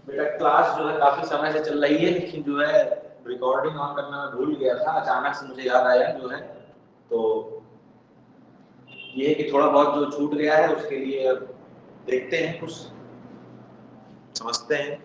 बेटा क्लास जो है काफी समय से चल रही है, लेकिन जो है रिकॉर्डिंग ऑन करना मैं भूल गया था, अचानक से मुझे याद आया जो है, तो ये है कि थोड़ा बहुत जो छूट गया है उसके लिए देखते हैं, कुछ समझते हैं।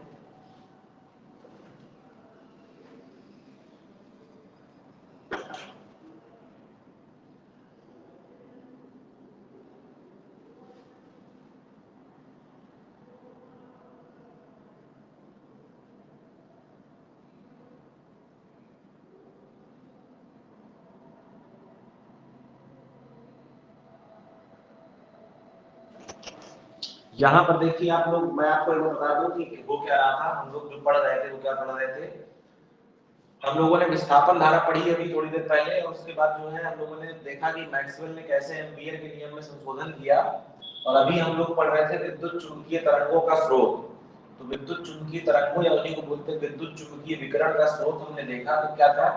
यहाँ पर देखिए आप लोग, मैं आपको एक बार बता दूं कि वो क्या रहा था, हम लोग जो पढ़ रहे थे वो क्या पढ़ रहे थे। हम लोगों ने विस्थापन धारा पढ़ी अभी थोड़ी देर पहले, और उसके बाद जो है हम लोगों ने देखा कि मैक्सवेल ने कैसे एम्पीयर के नियम में संशोधन किया, और अभी हम लोग पढ़ रहे थे विद्युत चुंबकीय तरंगों का स्रोत। तो विद्युत चुंबकीय तरंगों या उन्हीं को बोलते हैं विद्युत चुंबकीय विकिरण का स्रोत हमने देखा। तो क्या था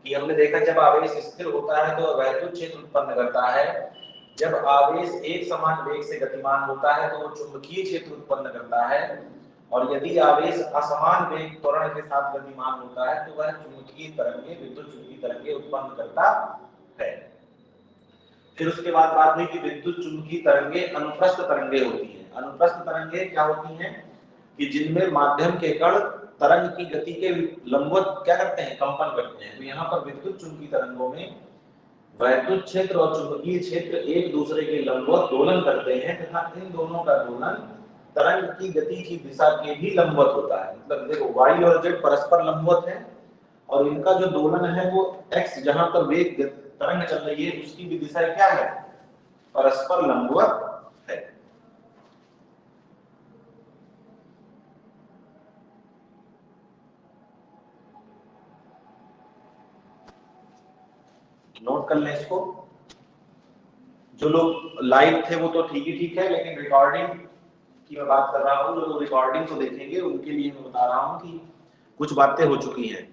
कि हमने देखा जब आवेश स्थिर होता है तो वैद्युत क्षेत्र उत्पन्न करता है, जब आवेश एक समान वेग से गतिमान होता है तो वो चुंबकीय क्षेत्र उत्पन्न करता है, और यदि आवेश असमान वेग त्वरण के साथ गतिमान होता है तो वह चुंबकीय तरंगे, विद्युत चुंबकीय तरंगे उत्पन्न करता है। फिर उसके बाद बात हुई कि विद्युत चुंबकीय तरंगे अनुप्रस्थ तरंगे होती हैं। अनुप्रस्थ तरंगे क्या होती हैं कि जिनमें माध्यम के कण तरंग की गति के लंबवत क्या करते हैं, कंपन करते हैं। तो यहाँ पर विद्युत चुंबकीय तरंगों में वैद्युत क्षेत्र और चुंबकीय क्षेत्र एक दूसरे के लंबवत दोलन करते हैं, तथा इन दोनों का दोलन तरंग की गति की दिशा के भी लंबवत होता है। मतलब देखो y और z परस्पर लंबवत है, और इनका जो दोलन है वो x जहां पर वेग तरंग चल रही है उसकी भी दिशा क्या है, परस्पर लंबवत है। नोट कर लें इसको। जो लोग लाइव थे वो तो ठीक ही ठीक है, लेकिन रिकॉर्डिंग की मैं बात कर रहा हूँ, जो लोग रिकॉर्डिंग को देखेंगे उनके लिए मैं बता रहा हूँ कि कुछ बातें हो चुकी हैं।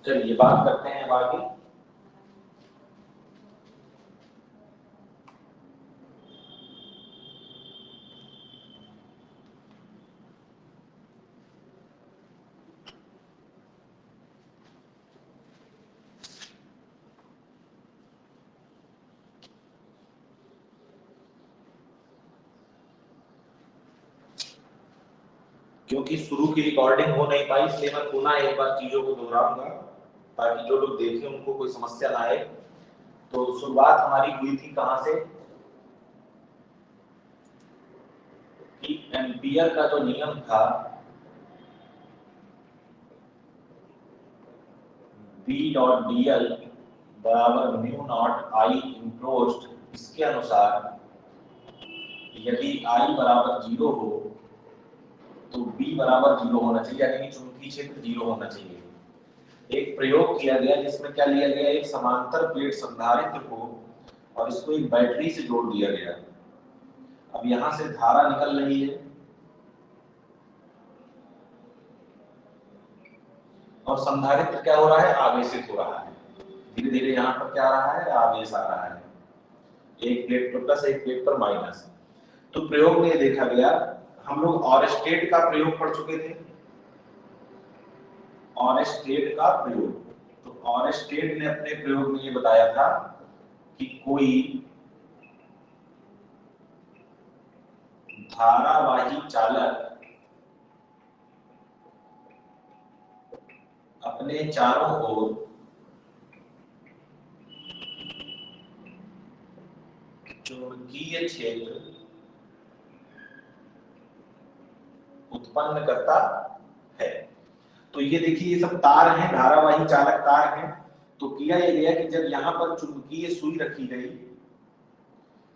चलिए बात करते हैं अब आगे। क्योंकि शुरू की रिकॉर्डिंग हो नहीं पाई, इसलिए मैं पुनः एक बार चीजों को दोहराऊंगा ताकि जो लोग देखें उनको कोई समस्या ना आए। तो शुरुआत हमारी हुई थी कहां से कि एम्पियर का जो नियम था बी डॉट डी एल बराबर म्यू नॉट आई इंक्लोज्ड, इसके अनुसार यदि आई बराबर 0 हो तो बी बराबर 0 होना चाहिए, यानी कि चुंबकीय क्षेत्र 0 होना चाहिए। एक प्रयोग किया गया जिसमें क्या लिया गया, एक समांतर प्लेट संधारित्र को और इसको एक बैटरी से जोड़ दिया गया। अब यहां से धारा निकल रही है और संधारित्र क्या हो रहा है, आवेशित हो रहा है। धीरे धीरे यहाँ पर क्या आ रहा है, आवेश आ रहा है, एक प्लेट पर प्लस एक प्लेट पर माइनस। तो प्रयोग में देखा गया, हम लोग ऑरेस्टेट का प्रयोग पढ़ चुके थे, ऑरेस्टेट का प्रयोग। तो ऑरेस्टेट ने अपने प्रयोग में ये बताया था कि कोई धारावाही चालक अपने चारों ओर चुंबकीय क्षेत्र उत्पन्न करता है। तो ये देखिए, ये सब तार हैं, धारावाही चालक तार हैं। तो किया यह गया कि जब यहाँ पर चुंबकीय सुई रखी गई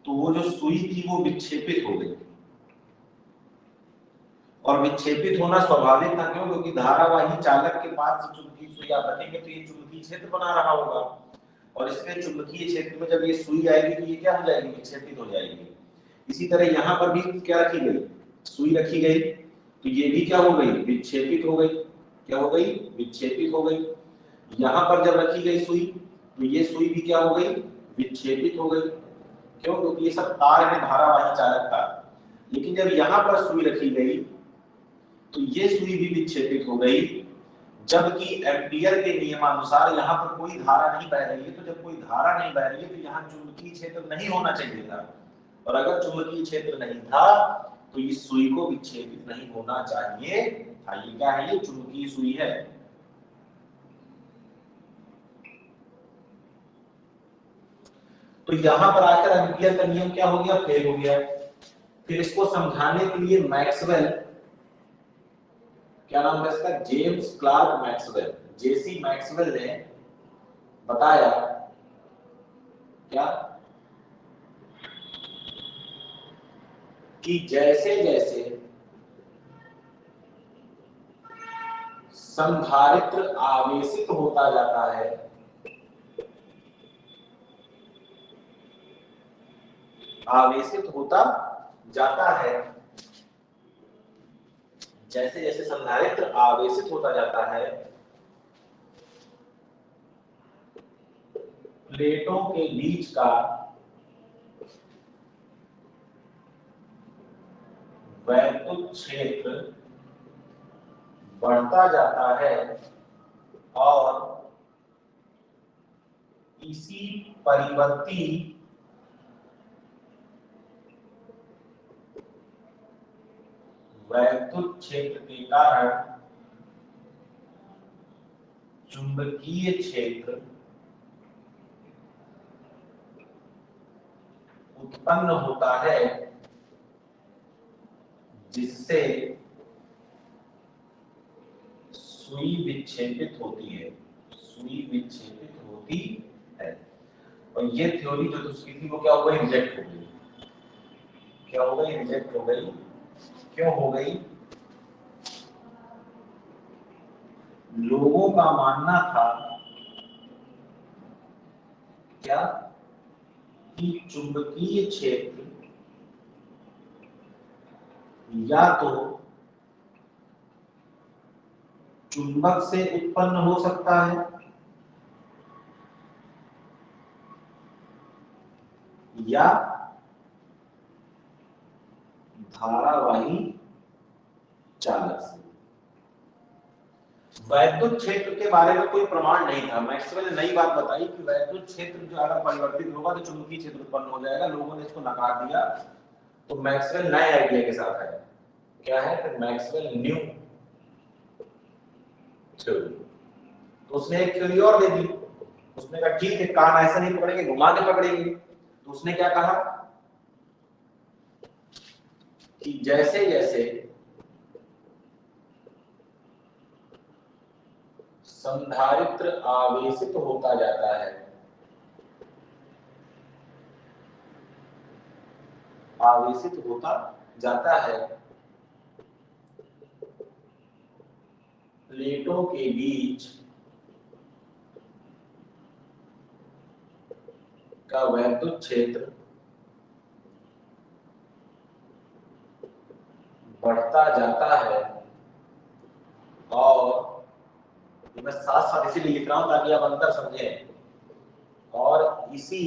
तो वो जो सुई थी वो विक्षेपित हो गई, और विक्षेपित होना स्वाभाविक था। क्यों? क्योंकि धारावाही चालक के पास चुंबकीय सुई आप रखेंगे तो ये चुंबकीय क्षेत्र बना रहा होगा, और इसके चुंबकीय क्षेत्र में जब ये सुई आएगी तो ये क्या हो जाएगी, विक्षेपित हो जाएगी। इसी तरह यहाँ पर भी क्या रखी गई, सुई रखी गई, तो ये भी क्या हो गई, विक्षेपित हो गई। क्या हो गई, विक्षेपित हो गई। यहाँ पर जब रखी गई सुई तो ये सुई भी क्या हो गई, विक्षेपित हो गई। क्यों? क्योंकि ये सब तार है, धारावाही चालक तार। लेकिन जब यहाँ पर सुई रखी गई तो ये सुई भी विक्षेपित हो गई, जबकि एम्पियर के नियमानुसार यहाँ पर कोई धारा नहीं बह रही है। तो जब कोई धारा नहीं बह रही है तो यहाँ चुंबकीय क्षेत्र नहीं होना चाहिए था, और अगर चुंबकीय क्षेत्र नहीं था तो इस सुई को विक्षेपित नहीं होना चाहिए था। ये क्या है, ये चुंबकीय सुई है। तो यहां पर आकर एम्पियर का नियम क्या हो गया, फेल हो गया। फिर इसको समझाने के लिए मैक्सवेल, क्या नाम था इसका, जेम्स क्लार्क मैक्सवेल, जेसी मैक्सवेल ने बताया क्या कि जैसे जैसे संधारित्र आवेशित होता जाता है, आवेशित होता जाता है, जैसे जैसे संधारित्र आवेशित होता जाता है, प्लेटों के बीच का वैद्युत क्षेत्र बढ़ता जाता है, और इसी परिवर्ती वैद्युत क्षेत्र के कारण चुंबकीय क्षेत्र उत्पन्न होता है, जिससे सुई विक्षेपित होती है, सुई विक्षेपित होती है। और ये थ्योरी जो उसकी थी वो क्या हो गई, रिजेक्ट हो गई। क्या हो गई, रिजेक्ट हो गई। क्यों हो गई? लोगों का मानना था क्या कि चुंबकीय क्षेत्र या तो चुंबक से उत्पन्न हो सकता है या धारावाही चालक से। वैद्युत क्षेत्र के बारे में कोई प्रमाण नहीं था। मैक्सवेल ने नई बात बताई कि वैद्युत क्षेत्र जो अगर परिवर्तित होगा तो चुंबकीय क्षेत्र उत्पन्न हो जाएगा। लोगों ने इसको नकार दिया, तो मैक्सवेल नए आइडिया के साथ आए। क्या है फिर मैक्सवेल न्यू थ्योरी। तो उसने एक थ्योरी और दे दी। उसने कहा ठीक है, कान ऐसा नहीं पकड़ेंगे, घुमा के पकड़ेंगे। तो उसने क्या कहा कि जैसे जैसे संधारित्र आवेशित होता जाता है, आवेशित होता जाता है, प्लेटों के बीच का वैद्युत क्षेत्र बढ़ता जाता है। और मैं साथ साथ इसीलिए लिख रहा हूं ताकि आप अंतर समझें। और इसी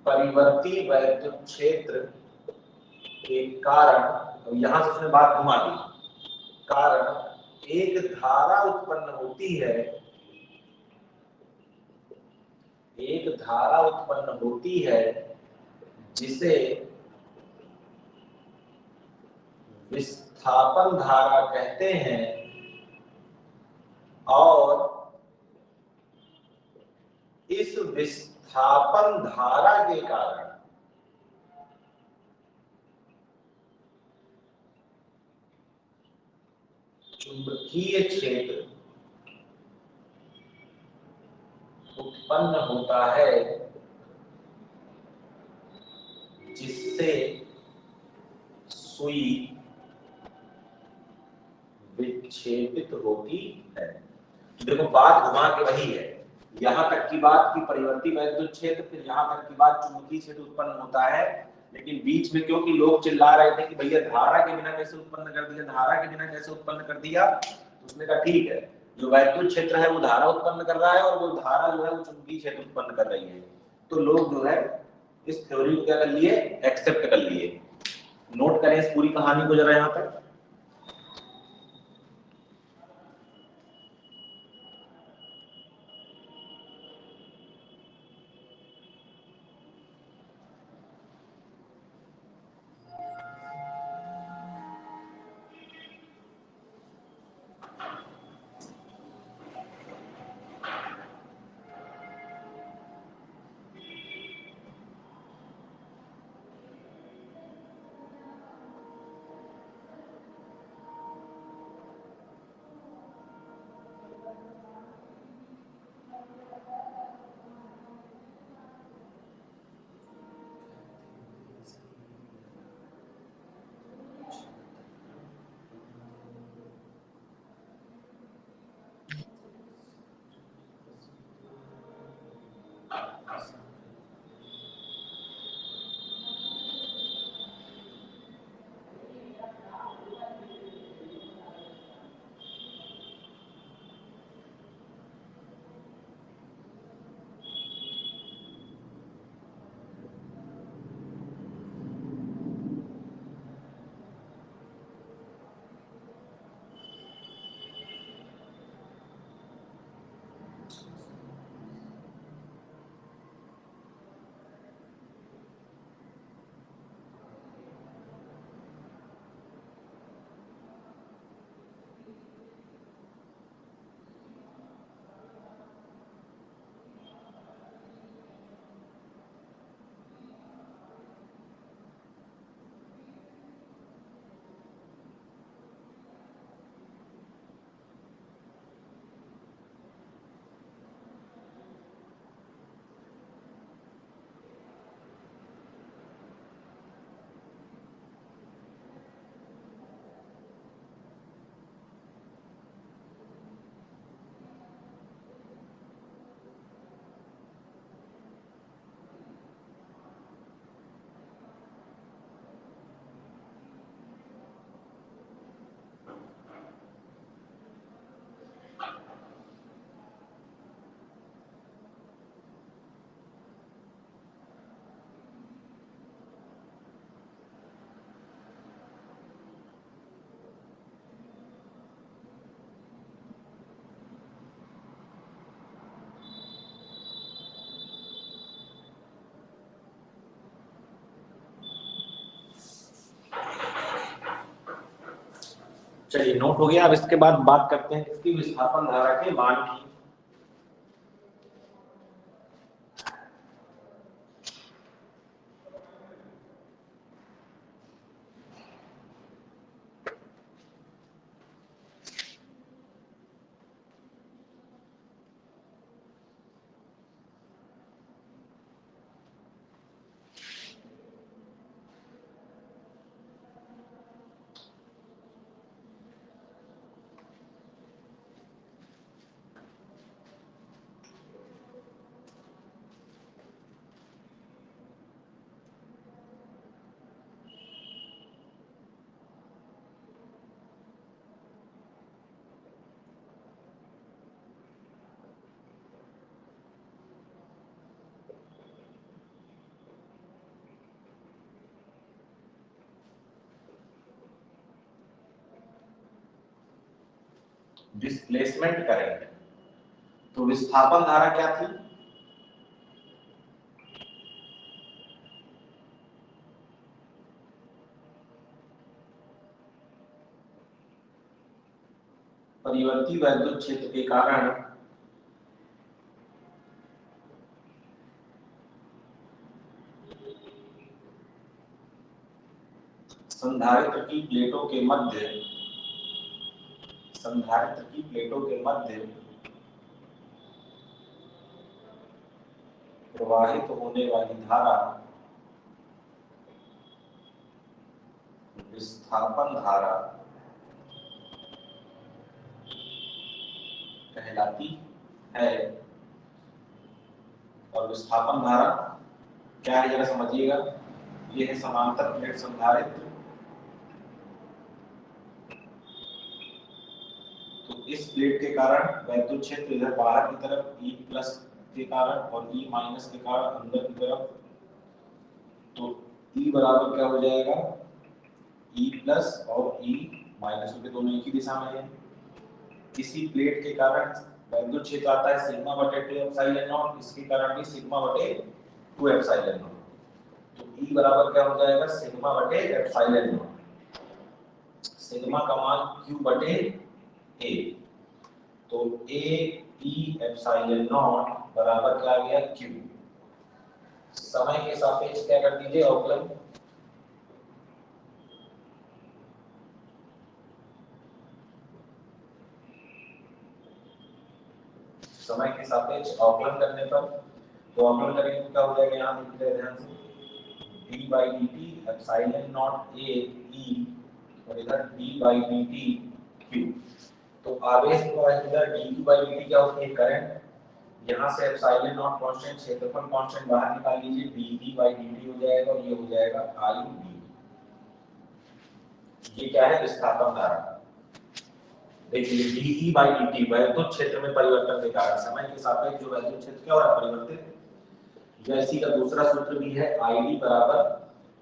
परिवर्ती वैद्युत क्षेत्र के कारण, और यहां से उसने बात घुमा दी, कारण एक धारा उत्पन्न होती है, एक धारा उत्पन्न होती है जिसे विस्थापन धारा कहते हैं। और इस विस्थापन धारा के कारण चुंबकीय क्षेत्र उत्पन्न होता है, जिससे सुई विक्षेपित होती है। देखो बात घुमा के वही है, यहां तक की बात की परिवर्ती वैद्युत क्षेत्र, फिर यहां तक की बात चुंबकीय क्षेत्र उत्पन्न होता है। लेकिन बीच में क्योंकि लोग चिल्ला रहे थे कि भैया धारा के बिना कैसे उत्पन्न कर दिया, धारा के बिना कैसे उत्पन्न कर दिया, तो उसने कहा ठीक है, जो वैद्युत क्षेत्र है वो धारा उत्पन्न कर रहा है और वो धारा जो है वो चुंबकीय क्षेत्र उत्पन्न कर रही है। तो लोग जो है इस थ्योरी को क्या कर लिए, एक्सेप्ट कर लिए। नोट करें इस पूरी कहानी को जरा यहाँ पर। चलिए नोट हो गया। अब इसके बाद बात करते हैं इसकी विस्थापन धारा के मान की। डिस्प्लेसमेंट करंट, तो विस्थापन धारा क्या थी? परिवर्ती वैद्युत क्षेत्र के कारण संधारित्र की प्लेटों के मध्य प्रवाहित होने वाली धारा विस्थापन धारा कहलाती है। और विस्थापन धारा क्या है जरा समझिएगा। ये है समांतर प्लेट संधारित्र। तो इस प्लेट के कारण वैद्युत क्षेत्र इधर बाहर की तरफ E प्लस के कारण और E माइनस के कारण अंदर की तरफ, तो E बराबर क्या हो जाएगा? E प्लस और E माइनस, के दोनों एक ही दिशा में है। इसी प्लेट के कारण वैद्युत क्षेत्र आता है सिग्मा बटे 2 एप्सिलॉन नॉट, इसके कारण भी सिग्मा बटे 2 एप्सिलॉन नॉट। तो E बराबर क्या हो जाएगा? सिग्मा बटे एप्सिलॉन नॉट। सिग्मा का मान Q बटे A, तो A E एप्सिलॉन नॉट बराबर क्या आ गया? Q। समय के सापेक्ष क्या कर दीजिए अवकलन। समय के सापेक्ष अवकलन करने पर, तो अवकलन करेंगे तो क्या हो जाएगा? यहाँ लिख ले ध्यान से, d by dt epsilon not A E और इधर d by dt Q। तो आवेश प्रवाह इधर dq by dt क्या होती है? करंट। यहाँ से एप्सिलॉन नॉट कांस्टेंट, क्षेत्रफल कांस्टेंट बाहर निकाल लीजिए, dv by dt हो जाएगा और ये हो जाएगा I d। ये क्या है? विस्थापन धारा। देखिए dE by dt वैद्युत क्षेत्र में परिवर्तन के कारण समय के सापेक्ष जो वैद्युत क्षेत्र क्या हो रहा है? परिवर्तित। या इसी का दूसरा सूत्र भी है ID बराबर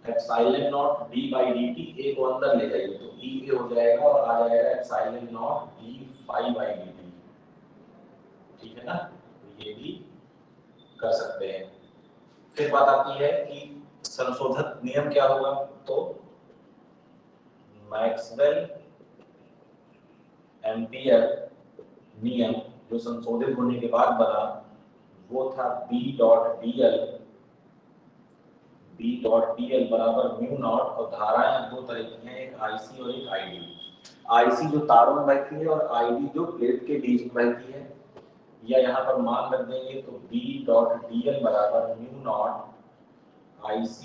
epsilon not d by dt। A को अंदर ले जाइए तो E A हो जाएगा और आ जाएगा epsilon not d phi by dt। ठीक है ना? ये भी कर सकते हैं। फिर बात आती है कि संशोधित नियम क्या होगा। तो मैक्सवेल एम्पियर नियम जो संशोधित होने के बाद बना वो था B डॉट dl बराबर म्यू नॉट। और धाराएं दो तरह की हैं, एक IC और एक ID। IC जो तारों में बहती है और ID जो प्लेट के बीच में बहती है। या यहाँ पर मान रख देंगे तो B डॉट dl बराबर mu naught IC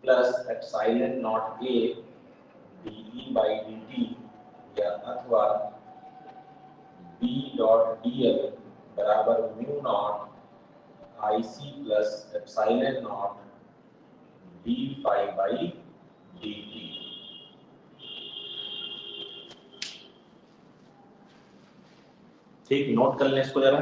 plus epsilon not A dE by dt, या अथवा B डॉट dl बराबर mu naught IC plus epsilon not d phi by dt। ठीक, नोट कर लें इसको जरा।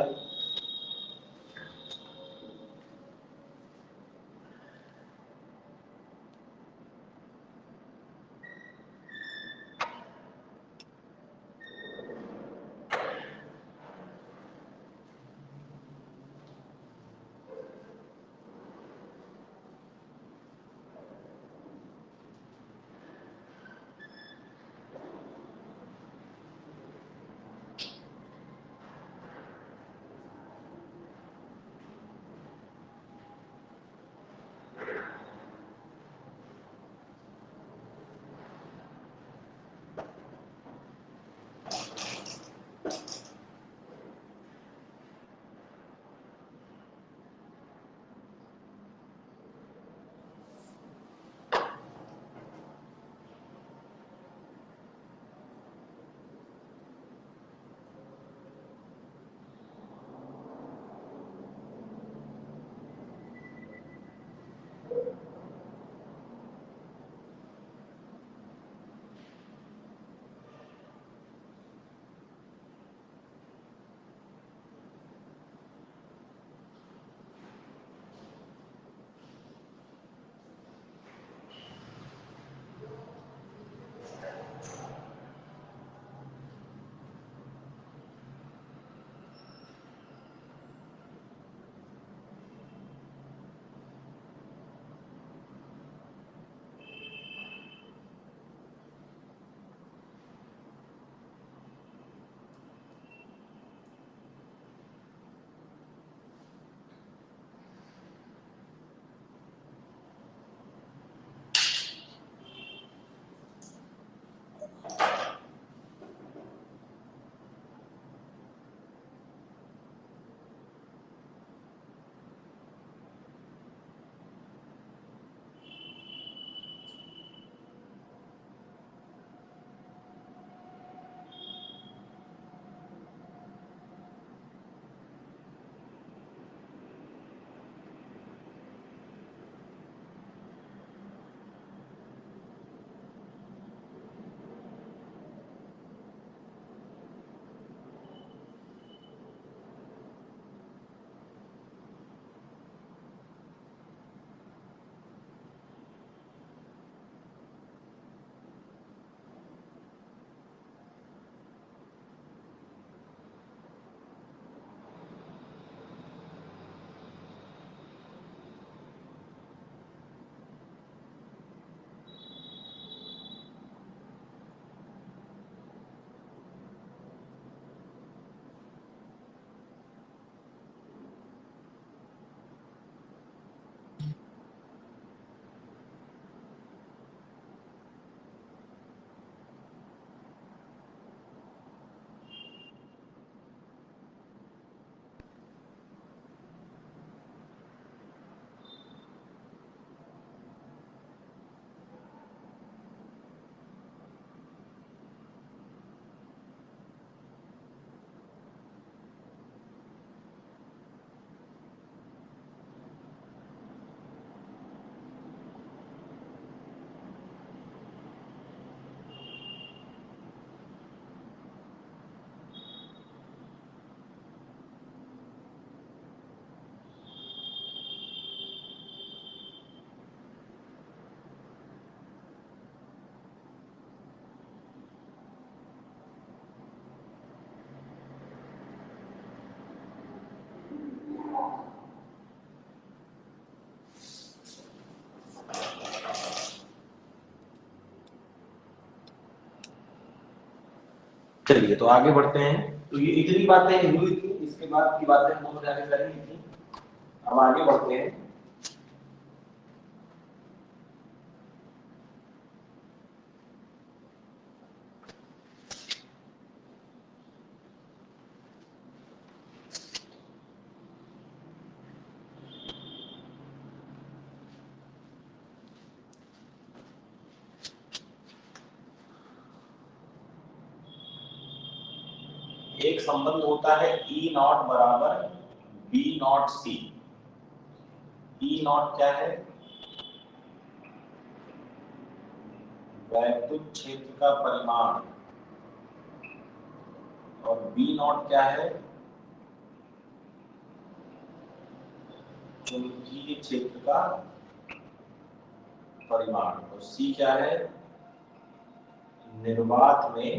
चलिए तो आगे बढ़ते हैं। तो ये इतनी बातें हुई थी, इसके बाद की बातें हम लोग जाने करेंगे थी। अब आगे बढ़ते हैं। एक संबंध होता है E नॉट बराबर B not C। E not क्या है? वैद्युत क्षेत्र का परिमाण। और B नॉट क्या है? चुंबकीय क्षेत्र का परिमाण। और C क्या है? निर्वात में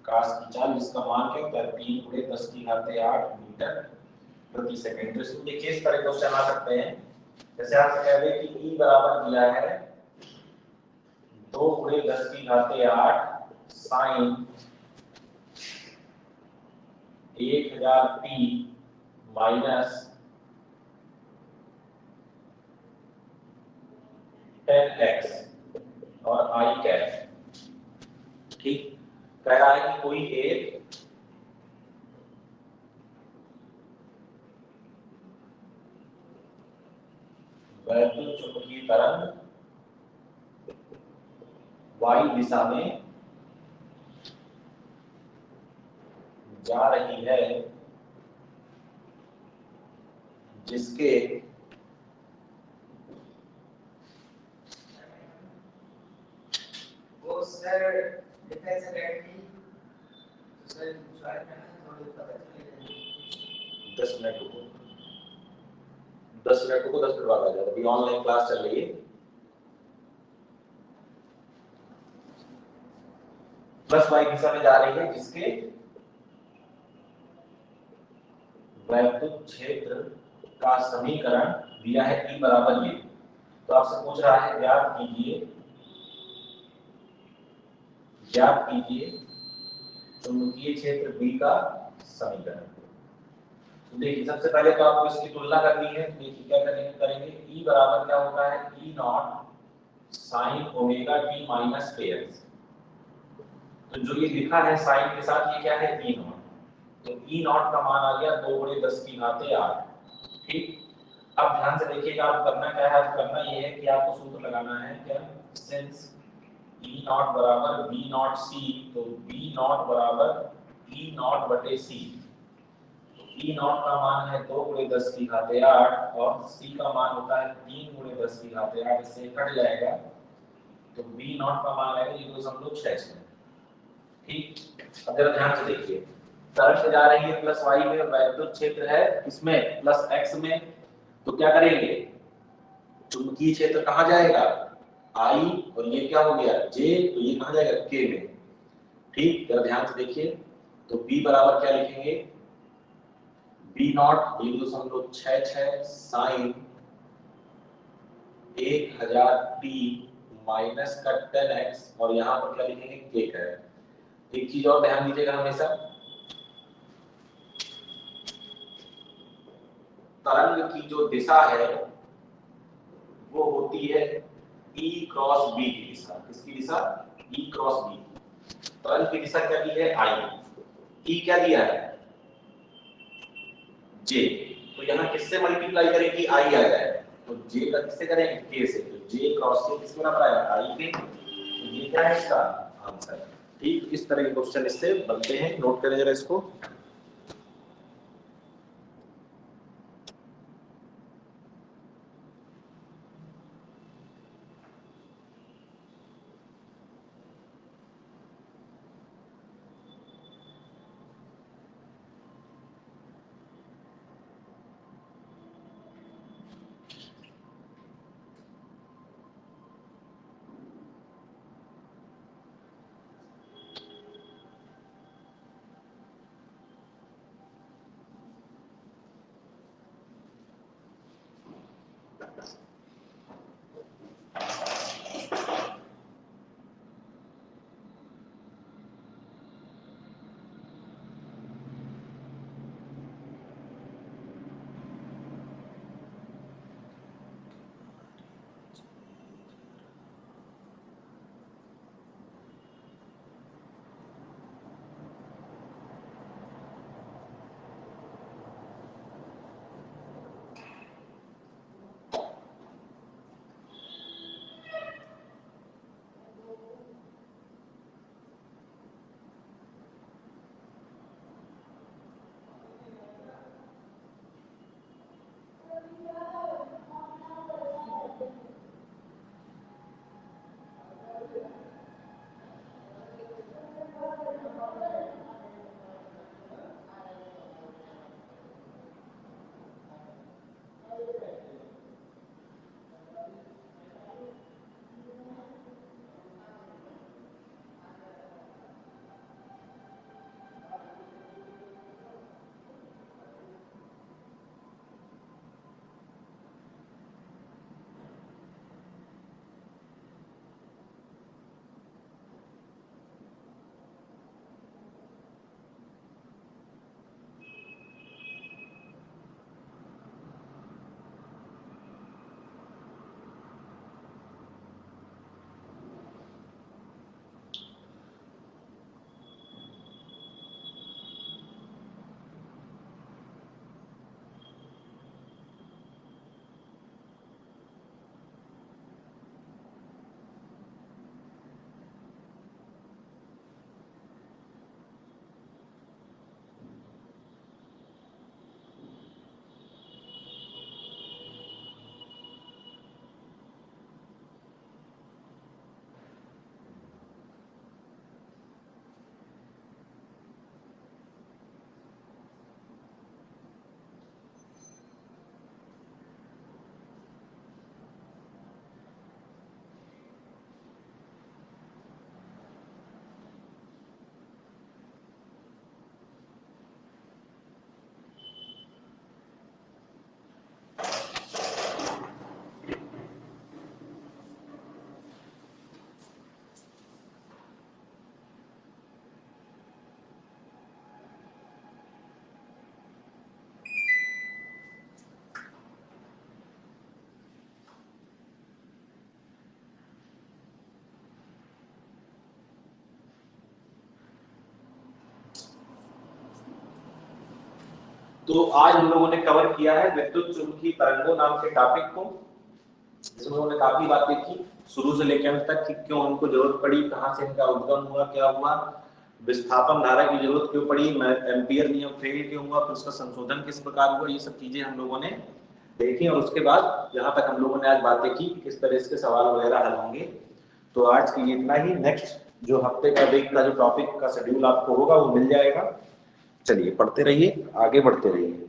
प्रकाश की चाल, जिसका मान क्या होता है? 3 × 10⁸ मीटर प्रति सेकंड। तो इसको देखिए, इस तरह क्वेश्चन आ सकते हैं। जैसे आपसे कह दें कि E बराबर दिया है 2 × 10⁸ साइन 1000 t माइनस 10x और I कैप। ठीक, कह रहा है कि कोई एक वैद्युत चुंबकीय तरंग y दिशा में जा रही है, जिसके वो sir defence academy sir 10 minute रुको, 10 मिनट रुको, 10 मिनट बाद आ जाओ। अभी ऑनलाइन क्लास चल रही है। प्लस y दिशा में जा रही है, जिसके वैद्युत क्षेत्र का समीकरण दिया है E बराबर ये। तो आपसे पूछ रहा है ज्ञात कीजिए चुंबकीय क्षेत्र B का समीकरण। तो देखिए, सबसे पहले तो आपको इसकी तुलना करनी है। देखिए क्या करेंगे। E बराबर क्या होता है? E not sine omega t minus kx। तो जो ये लिखा है साइन के साथ, ये क्या है? E not. तो E नॉट का मान आ गया 2 × 10⁸। ठीक, अब ध्यान से देखिएगा, आप करना क्या है? आप करना ये है कि आपको सूत्र लगाना है क्या? सिंस E नॉट बराबर B नॉट C, तो B नॉट बराबर E नॉट बटे C। E नॉट का मान है 2 × 10⁸ और C का मान होता है 3 × 10⁸। इससे कट जाएगा, तो B नॉट का मान आएगा 0.66। ठीक, अब जरा ध्यान से देखिए, तरंग जा रही है प्लस y में, वैद्युत क्षेत्र है इसमें प्लस x में। तो क्या करेंगे? चुंबकीय क्षेत्र कहाँ जाएगा? I, और ये क्या हो गया? J, तो ये कहाँ जाएगा? K में। ठीक, जरा ध्यान से देखिए। तो B बराबर क्या लिखेंगे? B not 0.66 sine 1000 t minus का 10x, और यहाँ पर क्या लिखेंगे? K का है। एक चीज और ध्यान दीजिएगा, हमेशा तरंग की जो दिशा है वो होती है E क्रॉस B की दिशा। किसकी दिशा? E cross B। तरंग की दिशा क्या दी है? I। E क्या दिया है? J। तो यहाँ किससे मल्टीप्लाई करें कि I आ जाए? तो J का किससे करेंगे? K से। तो J क्रॉस K किसके बराबर आएगा? I के। तो ये क्या है इसका आंसर? ठीक, इस तरह के क्वेश्चन इससे बनते हैं। नोट करें जरा इसको। तो आज हम लोगों ने कवर किया है विद्युत चुंबकीय तरंगों नाम के टॉपिक को, इसमें हमने काफी बात देखी शुरू से लेकर अंत तक कि क्यों हमको जरूरत पड़ी, कहाँ से इनका उद्गम हुआ, क्या हुआ, विस्थापन धारा की जरूरत क्यों पड़ी, एम्पियर नियम फेल क्यों हुआ, फिर उसका संशोधन किस प्रकार हुआ, ये सब चीजें हम लोगों ने देखी। और उसके बाद यहाँ तक हम लोगों ने आज बातें की किस तरह से सवाल वगैरह हल होंगे। तो आज के लिए इतना ही। नेक्स्ट जो हफ्ते का वीक का जो टॉपिक का शेड्यूल आपको होगा वो मिल जाएगा। चलिए पढ़ते रहिए, आगे बढ़ते रहिए।